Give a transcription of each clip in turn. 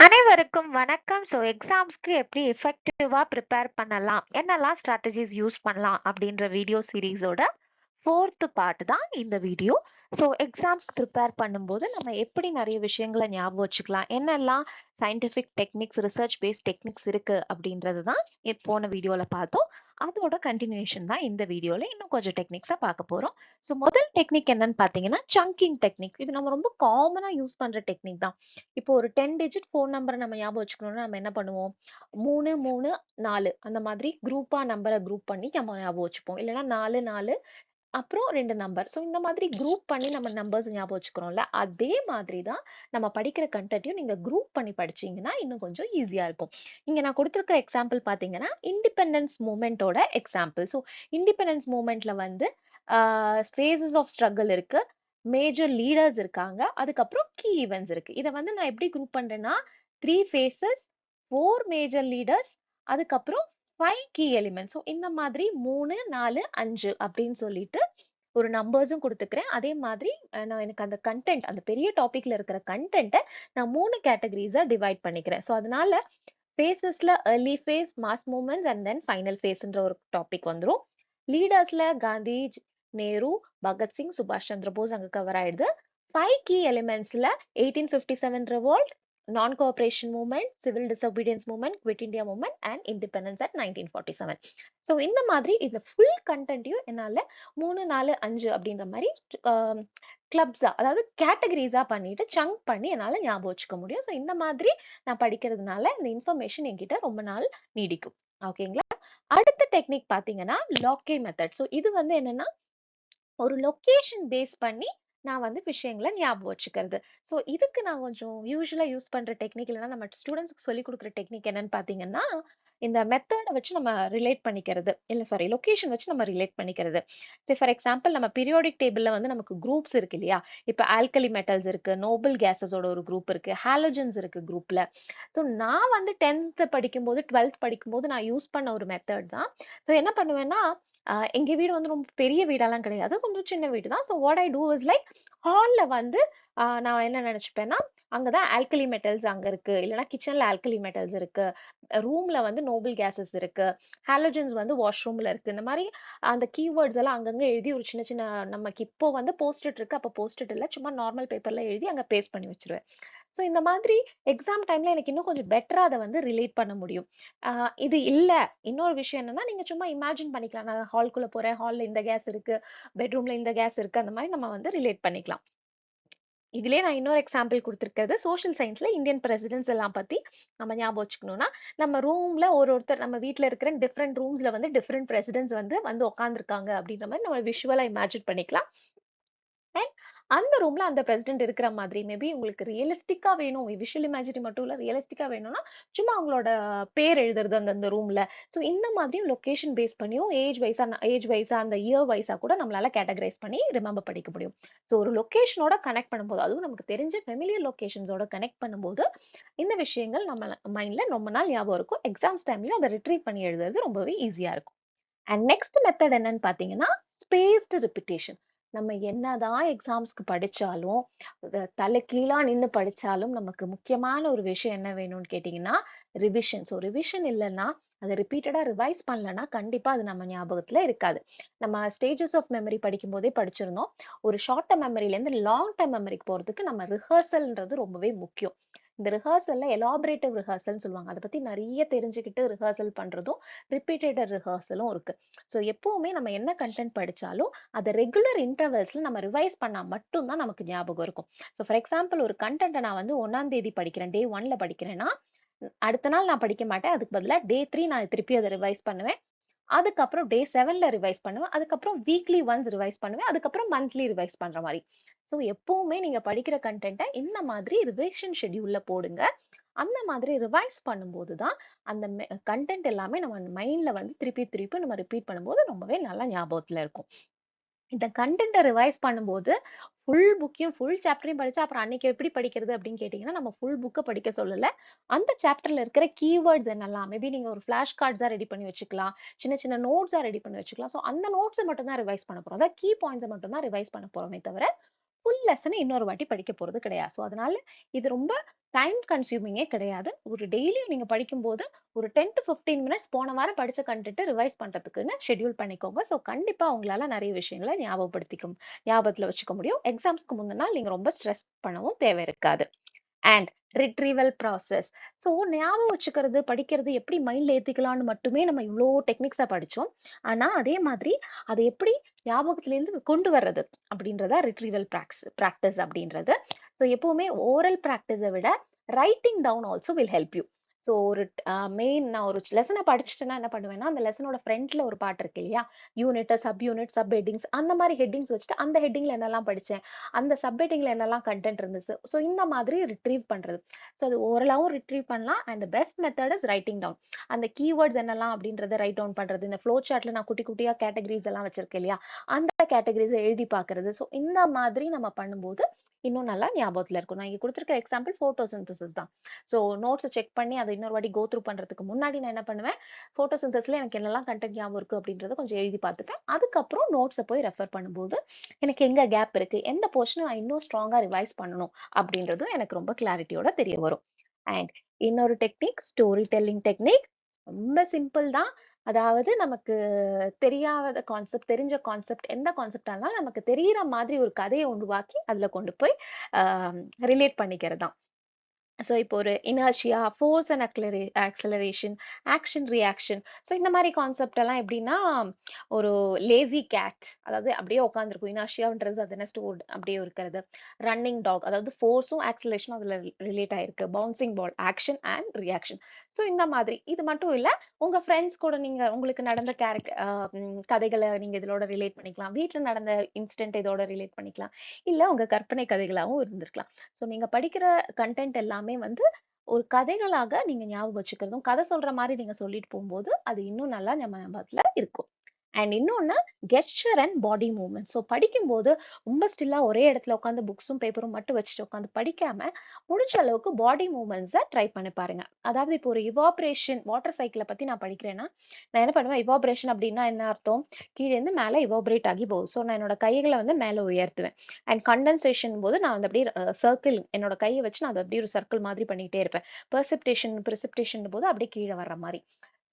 அனைவருக்கும் வணக்கம். எக்ஸாம்ஸ்க்கு எப்படி எஃபெக்டிவா ப்ரிப்பேர் பண்ணலாம், என்னெல்லாம் ஸ்ட்ராட்டஜிஸ் யூஸ் பண்ணலாம் அப்படின்ற வீடியோ சீரீஸோட 4th பார்ட் தான் இந்த வீடியோ. எக்ஸாம்ஸ்க்கு ப்ரிப்பேர் பண்ணும்போது நம்ம எப்படி நிறைய விஷயங்களை ஞாபகம் வச்சுக்கலாம், என்னெல்லாம் scientific techniques, research paste techniques இருக்கு அப்படின்றது தான் போன வீடியோல பார்த்தோம். அதோட கண்டினியூஷன் தான் இந்த வீடியோல இன்னும் கொஞ்சம் டெக்னிக்ஸா பார்க்க போறோம். முதல் டெக்னிக் என்னன்னு பார்த்தீங்கன்னா சங்கிங் டெக்னிக். இது நம்ம ரொம்ப காமனா யூஸ் பண்ற டெக்னிக் தான். இப்போ ஒரு 10 டிஜிட் ஃபோன் நம்பரை நம்ம ஞாபகம் வச்சுக்கணும்னா நம்ம என்ன பண்ணுவோம்? 3, 3, 4 அந்த மாதிரி குரூப்பா நம்பரை குரூப் பண்ணி நம்ம ஞாபகம் வச்சுப்போம். இல்லைன்னா 4, 4 அப்புறம் 2 நம்பர். இந்த மாதிரி குரூப் பண்ணி நம்ம நம்பர்ஸ் ஞாபகம் வச்சுக்கிறோம்ல, அதே மாதிரி தான் நம்ம படிக்கிற கண்டென்ட்டையும் நீங்க குரூப் பண்ணி படிச்சீங்கன்னா இன்னும் கொஞ்சம் ஈஸியா இருக்கும். இங்க நான் கொடுத்திருக்கிற எக்ஸாம்பிள் பார்த்தீங்கன்னா இண்டிபெண்டன்ஸ் மூவ்மெண்டோட எக்ஸாம்பிள். இண்டிபெண்டன்ஸ் மூவ்மெண்ட்ல வந்து ஃபேசஸ் ஆஃப் ஸ்ட்ரகிள் இருக்கு, மேஜர் லீடர்ஸ் இருக்காங்க, அதுக்கப்புறம் கீ ஈவென்ட்ஸ் இருக்கு. இதை வந்து நான் எப்படி குரூப் பண்றேன்னா 3 ஃபேசஸ், 4 மேஜர் லீடர்ஸ், அதுக்கப்புறம் 5 கீ எலிமெண்ட்ஸ். இந்த மாதிரி 3, 4, 5 அப்படின்னு சொல்லிட்டு ஒரு நம்பர்ஸும் கொடுத்துக்கிறேன். அதே மாதிரி நான் எனக்கு அந்த கண்டென்ட், அந்த பெரிய டாபிக்ல இருக்கிற கண்டென்ட்டை நான் 3 கேட்டகரிஸா டிவைட் பண்ணிக்கிறேன். அதனால ஃபேஸஸ்ல early phase, mass movements and then final ஃபேஸ்ன்ற ஒரு டாபிக் வந்துரும். லீடர்ஸ்ல காந்தி, நேரு, பகத்சிங், சுபாஷ் சந்திர போஸ் அங்க கவர் ஆயிடுது. 5 கீ எலிமெண்ட்ஸ்ல 1857 revolt, non cooperation movement, civil disobedience movement, quit India movement and independence at 1947. இந்த மாதிரி இந்த ஃபுல் கண்டென்ட்டையும் என்னால 3, 4, 5 அப்படின்ற மாதிரி கிளப்ஸா, அதாவது கேட்டகரிஸா பண்ணிட்டு சங்க் பண்ணி என்னால ஞாபகம் வச்சுக்க முடியும். இந்த மாதிரி நான் படிக்கிறதுனால இந்த இன்ஃபர்மேஷன் என்கிட்ட ரொம்ப நாள் நீடிக்கும். ஓகேங்களா? அடுத்த டெக்னிக் பாத்தீங்கன்னா லாக்கே மெத்தட். இது வந்து என்னன்னா ஒரு லொகேஷன் பேஸ் பண்ணி நான் வந்து விஷயங்களை ஞாபகம் வச்சுக்கிறது. இதுக்கு நான் கொஞ்சம் யூஸ்வலா யூஸ் பண்ற டெக்னிக், இல்லைன்னா நம்ம ஸ்டூடெண்ட்ஸ்க்கு சொல்லி கொடுக்குற டெக்னிக் என்னன்னு பாத்தீங்கன்னா இந்த மெத்தடை வச்சு நம்ம ரிலேட் பண்ணிக்கிறது, இல்ல சாரி லொகேஷன் வச்சு நம்ம ரிலேட் பண்ணிக்கிறது. ஃபார் எக்ஸாம்பிள் நம்ம பீரியாடிக் டேபிள்ல வந்து நமக்கு குரூப்ஸ் இருக்கு இல்லையா? இப்ப ஆல்கலி மெட்டல்ஸ் இருக்கு, நோபல் கேசஸோட ஒரு குரூப் இருக்கு, ஹாலோஜன்ஸ் இருக்கு குரூப்ல. நான் வந்து 10th படிக்கும்போது 12th படிக்கும்போது நான் யூஸ் பண்ண ஒரு மெத்தட் தான். என்ன பண்ணுவேன்னா எங்க வீடு வந்து ரொம்ப பெரிய வீடெல்லாம் கிடையாது, கொஞ்சம் சின்ன வீடு தான். What I do is like ஹால்ல வந்து நான் என்ன நினைச்சுப்பேன்னா அங்கதான் ஆல்கலி மெட்டல்ஸ் அங்க இருக்கு, இல்லைன்னா கிச்சன்ல ஆல்கலி மெட்டல்ஸ் இருக்கு, ரூம்ல வந்து நோபல் கேசஸ் இருக்கு, ஹாலோஜன்ஸ் வந்து வாஷ்ரூம்ல இருக்கு. இந்த மாதிரி அந்த கீவேர்ட்ஸ் எல்லாம் அங்கங்க எழுதி ஒரு சின்ன சின்ன, நமக்கு இப்போ வந்து போஸ்டட் இருக்கு, அப்ப போஸ்டட் இல்ல, சும்மா நார்மல் பேப்பர்ல எழுதி அங்க பேஸ்ட் பண்ணி வச்சிருவேன். இந்த மாதிரி எக்ஸாம் டைம்ல எனக்கு இன்னும் கொஞ்சம் பெட்டரா அத வந்து ரிலேட் பண்ண முடியும். அ இது இல்ல, இன்னொரு விஷயம் என்னன்னா, நீங்க சும்மா இமேஜின் பண்ணிக்கலாம். நான் ஹால்க்குள்ள போறேன், ஹால்ல இந்த கேஸ் இருக்கு, பெட்ரூம்ல இந்த கேஸ் இருக்கு, அந்த மாரி நம்ம வந்து ரிலேட் பண்ணிக்கலாம். இதுலயே நான் இன்னொரு எக்ஸாம்பிள் குடுத்திருக்கிறது சோஷியல் சயின்ஸ்ல இந்தியன் பிரசிடென்ட்ஸ் எல்லாம் பத்தி நம்ம ஞாபகம் வச்சுக்கணும்னா, நம்ம ரூம்ல ஒருத்தர், நம்ம வீட்ல இருக்கிற டிஃபரெண்ட் ரூம்ஸ்ல வந்து டிஃபரெண்ட் பிரசிடென்ட்ஸ் வந்து உட்கார்ந்திருக்காங்க அப்படின்ற மாரி நம்ம விஷுவலா இமேஜின் பண்ணிக்கலாம். அண்ட் அந்த ரூம்ல அந்த பிரசிடென்ட் இருக்கிற மாதிரி மேபி உங்களுக்கு ரியலிஸ்டிக்கா வேணும், விஷுவல் இமேஜினரி மட்டும் இல்ல, ரியலிஸ்டிக்கா வேணும்னா சும்மா அவங்களோட பேர் எழுதுறது அந்த ரூம்ல. இந்த மாதிரியும் லொகேஷன் பேஸ் பண்ணியும் ஏஜ் வைஸா அந்த இயர் வைஸா கூட நம்மளால கேட்டகரைஸ் பண்ணி ரிமெம்பர் படிக்க முடியும். ஒரு லொகேஷனோட கனெக்ட் பண்ணும்போது, அதுவும் நமக்கு தெரிஞ்ச ஃபெமிலியர் லொகேஷன்ஸோட கனெக்ட் பண்ணும்போது இந்த விஷயங்கள் நம்ம மைண்ட்ல ரொம்ப நாள் ஞாபகம் இருக்கும். எக்ஸாம்ஸ் டைம்லயும் அதை ரிட்ரீவ் பண்ணி எழுதுறது ரொம்பவே ஈஸியா இருக்கும். அண்ட் நெக்ஸ்ட் மெத்தட் என்னன்னு பாத்தீங்கன்னா ஸ்பேஸ்டு ரிப்பிட்டேஷன். நம்ம என்னதான் எக்ஸாம்ஸ்க்கு படிச்சாலும், தலைகீழா நின்னு படிச்சாலும் நமக்கு முக்கியமான ஒரு விஷயம் என்ன வேணும்னு கேட்டீங்கன்னா ரிவிஷன். ரிவிஷன் இல்லைன்னா, அதை ரிப்பீட்டடா ரிவைஸ் பண்ணலன்னா கண்டிப்பா அது நம்ம ஞாபகத்துல இருக்காது. நம்ம ஸ்டேஜஸ் ஆஃப் மெமரி படிக்கும் போதே படிச்சிருந்தோம். ஒரு ஷார்ட் டர்ம் மெமரில இருந்து லாங் டர்ம் மெமரிக்கு போறதுக்கு நம்ம ரிஹர்சல்ன்றது ரொம்பவே முக்கியம். இந்த ரிஹர்சல்ல எலாபரேட்டிவ் ரிஹர்சல்னு சொல்லுவாங்க. அதை பத்தி நிறைய தெரிஞ்சுக்கிட்டு ரிஹர்சல் பண்றதும், ரிப்பீட்டட் ரிஹர்சலும் இருக்கு. எப்பவுமே நம்ம என்ன கன்டென்ட் படிச்சாலும் அத ரெகுலர் இன்டர்வல்ஸ்ல நம்ம ரிவைஸ் பண்ணா மட்டும் தான் நமக்கு ஞாபகம் இருக்கும். ஃபார் எக்ஸாம்பிள் ஒரு கன்டென்ட்ட நான் வந்து 1ஆம் தேதி படிக்கிறேன், டே 1ல படிக்கிறேன்னா, அடுத்த நாள் நான் படிக்க மாட்டேன். அதுக்கு பதிலா டே 3 நான் திருப்பி அத ரிவைஸ் பண்ணுவேன். அதுக்கப்புறம் டே 7ல ரிவைஸ் பண்ணுவேன். அதுக்கப்புறம் வீக்லி ஒன்ஸ் ரிவைஸ் பண்ணுவேன். அதுக்கப்புறம் மந்த்லி ரிவைஸ் பண்ற மாரி. எப்பவுமே நீங்க படிக்கிற கன்டென்ட்ட இந்த மாதிரி ரிவிஷன் ஷெட்யூல்ல போடுங்க. அந்த மாதிரி ரிவைஸ் பண்ணும்போது தான் அந்த கன்டென்ட் எல்லாமே நம்ம மைண்ட்ல வந்து திருப்பி திருப்பி நம்ம ரிப்பீட் பண்ணும்போது ரொம்பவே நல்லா ஞாபகத்துல இருக்கும். இந்த கன்டென்ட்ட ரிவைஸ் பண்ணும்போது ஃபுல் புக்கையும் ஃபுல் சாப்டரையும் படிச்சா அப்புறம் அன்னைக்கு எப்படி படிக்கிறது அப்படின்னு கேட்டீங்கன்னா, நம்ம ஃபுல் புக்க படிக்க சொல்லல. அந்த சாப்டர்ல இருக்கிற கீவேர்ட்ஸ் என்னலாம், மேபி நீங்க ஒரு ஃபிளாஷ் கார்ட்ஸா ரெடி பண்ணி வச்சுக்கலாம். சின்ன சின்ன நோட்ஸா ரெடி பண்ணி வச்சுக்கலாம். அந்த நோட்ஸ மட்டும் தான் ரிவைஸ் பண்ண போறோம். அதாவது கீ பாயிண்ட்ஸ மட்டும் தான் ரிவைஸ் பண்ண போறோமே தவிர, ஃபுல் லெசனை இன்னொரு வாட்டி படிக்க போறது கிடையாது. ஸோ அதனால இது ரொம்ப டைம் கன்சியூமிங்கே கிடையாது. ஒரு டெய்லியும் நீங்க படிக்கும்போது ஒரு 10 to 15 மினிட்ஸ் போன வாரம் படிச்ச கன்டென்ட் ரிவைஸ் பண்றதுக்குன்னு ஷெட்யூல் பண்ணிக்கோங்க. ஸோ கண்டிப்பா உங்களால நிறைய விஷயங்களை ஞாபகத்துல வச்சுக்க முடியும். எக்ஸாம்ஸ்க்கு முந்தின நாள் நீங்க ரொம்ப ஸ்ட்ரெஸ் பண்ணவும் தேவை இருக்காது. And retrieval process. ஸோ ஞாபகம் வச்சுக்கிறது, படிக்கிறது எப்படி மைண்ட்ல ஏத்திக்கலாம்னு மட்டுமே நம்ம இவ்ளோ டெக்னிக்ஸா படிச்சோம். ஆனா அதே மாதிரி அதை எப்படி ஞாபகத்திலேருந்து கொண்டு வர்றது அப்படின்றத ரிட்ரீவல் பிராக்டிஸ் அப்படின்றது. ஸோ எப்பவுமே ஓரல் பிராக்டிஸை விட writing down also will help you. So ஒரு நான் ஒரு லெசனை படிச்சுட்டேன்னா என்ன பண்ணுவேன்னா, அந்த லெசனோட ஃப்ரண்ட்ல ஒரு பார்ட் இருக்கு இல்லையா? Unit, sub unit, sub headings அந்த மாதிரி ஹெட்டிங்ஸ் வச்சுட்டு அந்த ஹெட்டிங்ல என்னெல்லாம் படிச்சேன், அந்த சப் ஹெட்டிங்ல என்னெல்லாம் கண்டென்ட் இருந்துச்சு. ஸோ இந்த மாதிரி ரிட்ரீவ் பண்றது. ஸோ அது ஓரலாவும் ரிட்ரீவ் பண்ணலாம். And the best method is writing down. அந்த கீவேர்ட்ஸ் என்னெல்லாம் அப்படின்றத ரைட் டவுன் பண்றது. இந்த ஃப்ளோ சார்ட்ல நான் குட்டி குட்டியா கேட்டகரிஸ் எல்லாம் வச்சிருக்கேன் இல்லையா? அந்த கேட்டகரிஸை எழுதி பார்க்கறது. ஸோ இந்த மாதிரி நம்ம பண்ணும்போது இன்னும் நல்லா ஞாபகத்துல இருக்கும். நான் இங்க கொடுத்திருக்க எக்ஸாம்பிள் போட்டோசிந்தசிஸ் தான். ஸோ நோட்ஸை செக் பண்ணி அதை இன்னொரு வாட்டி கோ த்ரூ பண்றதுக்கு முன்னாடி நான் என்ன பண்ணுவேன், போட்டோசிந்தசிஸ்ல எனக்கு என்னெல்லாம் கண்டென்ட் ஞாபகம் இருக்கு அப்படின்றத கொஞ்சம் எழுதி பார்த்துப்பேன். அதுக்கப்புறம் நோட்ஸை போய் ரெஃபர் பண்ணும்போது எனக்கு எங்க கேப் இருக்கு, எந்த போர்ஷன் நான் இன்னும் ஸ்ட்ராங்கா ரிவைஸ் பண்ணணும் அப்படின்றதும் எனக்கு ரொம்ப கிளாரிட்டியோட தெரிய வரும். அண்ட் இன்னொரு டெக்னிக் ஸ்டோரி டெல்லிங் டெக்னிக். ரொம்ப சிம்பிள் தான். அதாவது நமக்கு தெரியாத கான்செப்ட், தெரிஞ்ச கான்செப்ட், எந்த கான்செப்டா இருந்தாலும் நமக்கு தெரியிற மாதிரி ஒரு கதையை உருவாக்கி அதுல கொண்டு போய் ரிலேட் பண்ணிக்கிறது தான். ஸோ இப்போ ஒரு inertia, force and acceleration, action, reaction. So இந்த மாதிரி கான்செப்ட் எல்லாம் எப்படின்னா, ஒரு லேசி கேட் அதாவது அப்படியே உட்காந்துருக்கும். இனர்ஷியான்றது அது என்ன ஸ்டோர்ட் அப்படியே இருக்கிறது. ரன்னிங் டாக் அதாவது ஃபோர்ஸும் ஆக்ஸலரேஷனும் அதுல ரிலேட் ஆயிருக்கு. Bouncing ball action and reaction. So இந்த மாதிரி இது மட்டும் இல்ல, உங்க ஃப்ரெண்ட்ஸ் கூட நீங்க உங்களுக்கு நடந்த கதைகளை நீங்க இதோட ரிலேட் பண்ணிக்கலாம். வீட்டில் நடந்த இன்சிடென்ட் இதோட ரிலேட் பண்ணிக்கலாம். இல்ல உங்க கற்பனை கதைகளாகவும் இருந்திருக்கலாம். ஸோ நீங்க படிக்கிற கண்டென்ட் எல்லாமே வந்து ஒரு கதைகளாக நீங்க ஞாபகம் வச்சுக்கிறதும், கதை சொல்ற மாரி நீங்க சொல்லிட்டு போகும்போது, அது இன்னும் நல்லா நம்ம ஞாபகத்துல இருக்கும். அண்ட் இன்னொன்னு கெஸ்சர் அண்ட் பாடி மூவ்மெண்ட். ஸோ படிக்கும்போது ரொம்ப ஸ்டில்லா ஒரே இடத்துல உட்காந்து புக்ஸும் பேப்பரும் மட்டும் வச்சுட்டு உட்காந்து படிக்காம, முடிஞ்ச அளவுக்கு பாடி மூவ்மெண்ட்ஸை ட்ரை பண்ணி பாருங்க. அதாவது இப்போ ஒரு இவாபரேஷன் வாட்டர் சைக்கிளை பத்தி நான் படிக்கிறேன்னா, நான் என்ன பண்ணுவேன், இவாபரேஷன் அப்படின்னா என்ன அர்த்தம்? கீழே இருந்து மேலே இவாபரேட் ஆகி போகும். ஸோ நான் என்னோட கைகளை வந்து மேலே உயர்த்துவேன். அண்ட் கண்டென்சேஷன் போது நான் வந்து அப்படியே சர்க்கிள் என்னோட கையை வச்சு நான் அதை அப்படியே ஒரு சர்க்கிள் மாதிரி பண்ணிக்கிட்டே இருப்பேன். ப்ரெசிபிடேஷன் போது அப்படியே கீழே வர்ற மாதிரி.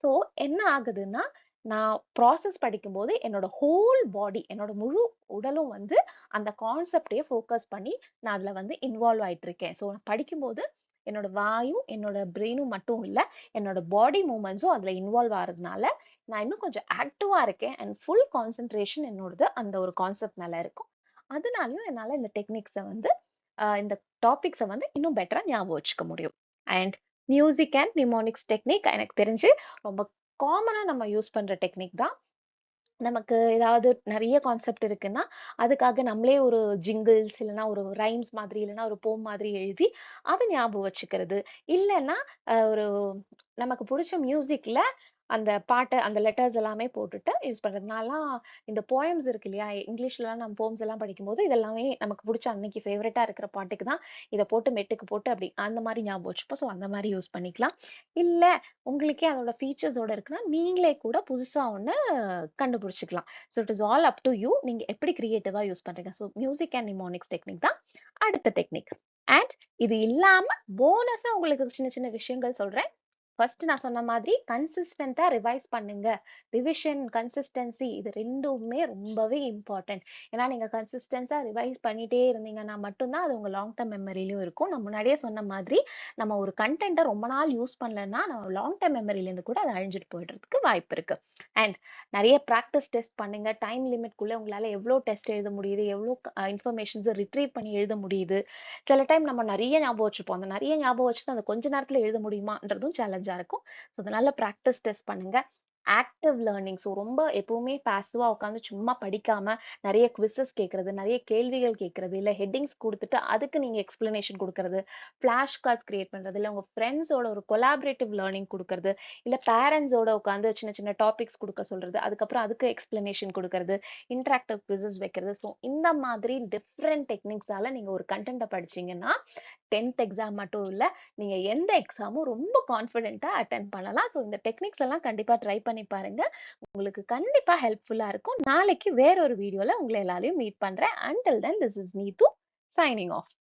ஸோ என்ன ஆகுதுன்னா, நான் ப்ராசஸ் படிக்கும்போது என்னோட ஹோல் பாடி, என்னோட முழு உடலும் வந்து அந்த கான்செப்டே ஃபோக்கஸ் பண்ணி நான் அதுல வந்து இன்வால்வ் ஆயிட்டு இருக்கேன். ஸோ படிக்கும்போது என்னோட வாயும், என்னோட பிரெயினும் மட்டும் இல்ல, என்னோட பாடி மூவ்மெண்ட்ஸும் அதுல இன்வால்வ் ஆறதுனால, நான் இன்னும் கொஞ்சம் ஆக்டிவா இருக்கேன் அண்ட் ஃபுல் கான்சன்ட்ரேஷன் என்னோடது அந்த ஒரு கான்செப்ட் மேல இருக்கும். அதனாலயும் என்னால இந்த டெக்னிக்ஸ வந்து இந்த டாபிக்ஸ வந்து இன்னும் பெட்டரா ஞாபகம் வச்சுக்க முடியும். And music and mnemonics technique எனக்கு தெரிஞ்சு ரொம்ப காமனா நம்ம யூஸ் பண்ற டெக்னிக் தான். நமக்கு ஏதாவது நிறைய கான்செப்ட் இருக்குன்னா, அதுக்காக நம்மளே ஒரு ஜிங்கிள்ஸ் இல்லைன்னா ஒரு ரைம்ஸ் மாதிரி இல்லைன்னா ஒரு போம் மாதிரி எழுதி அதை ஞாபகம் வச்சுக்கிறது. இல்லைன்னா ஒரு நமக்கு பிடிச்ச மியூசிக்ல அந்த பாட்டு அந்த லெட்டர்ஸ் எல்லாமே போட்டுட்டு யூஸ் பண்றது. நான்லாம் இந்த போயம்ஸ் இருக்கு இல்லையா, இங்கிலீஷ்லலாம் நம்ம போம்ஸ் எல்லாம் படிக்கும்போது இதெல்லாமே நமக்கு பிடிச்ச அன்னைக்கு ஃபேவரட்டா இருக்கிற பாட்டுக்கு தான் இதை போட்டு மெட்டுக்கு போட்டு அப்படி அந்த மாதிரி ஞாபகம் வச்சுப்போம். ஸோ அந்த மாதிரி யூஸ் பண்ணிக்கலாம். இல்ல உங்களுக்கே அதோட ஃபீச்சர்ஸோட இருக்குன்னா நீங்களே கூட புதுசா ஒண்ணு கண்டுபிடிச்சுக்கலாம். So it is all up to you. நீங்க எப்படி கிரியேட்டிவா யூஸ் பண்றீங்க. So music and mnemonics technique தான் அடுத்த டெக்னிக். அண்ட் இது இல்லாம போனஸா உங்களுக்கு சின்ன சின்ன விஷயங்கள் சொல்றேன். ஃபர்ஸ்ட் நான் சொன்ன மாதிரி கன்சிஸ்டன்ட்டா ரிவைஸ் பண்ணுங்க. ரிவிஷன், கன்சிஸ்டன்சி இது 2மே ரொம்பவே இம்பார்ட்டன்ட். ஏன்னா நீங்க கன்சிஸ்டன்ஸா ரிவைஸ் பண்ணிட்டே இருந்தீங்கன்னா மட்டும் தான் அது உங்க லாங் டர்ம் மெமரியிலயும் இருக்கும். நான் முன்னாடியே சொன்ன மாதிரி நம்ம ஒரு கன்டென்ட்ட ரொம்ப நாள் யூஸ் பண்ணலன்னா, நம்ம லாங் டர்ம் மெமரியில இருந்து கூட அது அழிஞ்சிட்டு போயிடுறதுக்கு வாய்ப்பு இருக்கு. அண்ட் நிறைய பிராக்டிஸ் டெஸ்ட் பண்ணுங்க. டைம் லிமிட்குள்ள உங்களால எவ்வளோ டெஸ்ட் எழுத முடியுது, எவ்வளோ இன்ஃபர்மேஷன்ஸை ரிட்ரீவ் பண்ணி எழுத முடியுது. சில டைம் நம்ம நிறைய ஞாபகம் வச்சுப்போம். அந்த நிறைய ஞாபகம் வச்சுட்டு அந்த கொஞ்ச நேரத்துல எழுத முடியுமான்றதும் சேலஞ்சா இருக்கும். ஸோ அதனால பிராக்டிஸ் டெஸ்ட் பண்ணுங்க. Active learning. ஸோ ரொம்ப எப்பவுமே பாசிவா உட்காந்து சும்மா படிக்காம நிறைய குவிசஸ் கேட்கறது, நிறைய கேள்விகள் கேட்கறது, இல்ல ஹெட்டிங்ஸ் கொடுத்துட்டு அதுக்கு நீங்க எக்ஸ்பிளனேஷன் கொடுக்கறது, ஃபிளாஷ் கார்ட்ஸ் கிரியேட் பண்றது, இல்ல உங்க ஃப்ரெண்ட்ஸோட ஒரு கொலாபரேட்டிவ் லேர்னிங் கொடுக்கறது, இல்ல பேரண்ட்ஸோட உட்காந்து சின்ன சின்ன டாபிக்ஸ் கொடுக்க சொல்றது, அதுக்கப்புறம் அதுக்கு எக்ஸ்பிளனேஷன் கொடுக்கறது, இன்டராக்டிவ் குவிசஸ் வைக்கிறது. ஸோ இந்த மாதிரி டிஃப்ரெண்ட் டெக்னிக்ஸால நீங்க ஒரு கண்டென்ட்டை படிச்சீங்கன்னா 10th எக்ஸாம் மட்டும் இல்ல, நீங்க எந்த எக்ஸாமும் ரொம்ப கான்ஃபிடென்ட்டா அட்டெண்ட் பண்ணலாம். ஸோ இந்த டெக்னிக்ஸ் எல்லாம் கண்டிப்பா ட்ரை பண்ணி பாருங்க. உங்களுக்கு கண்டிப்பா ஹெல்ப்ஃபுல்லா இருக்கும். நாளைக்கு வேற ஒரு வீடியோல உங்களை எல்லாரையும் மீட் பண்றேன். Until then this is Neethu. Signing of.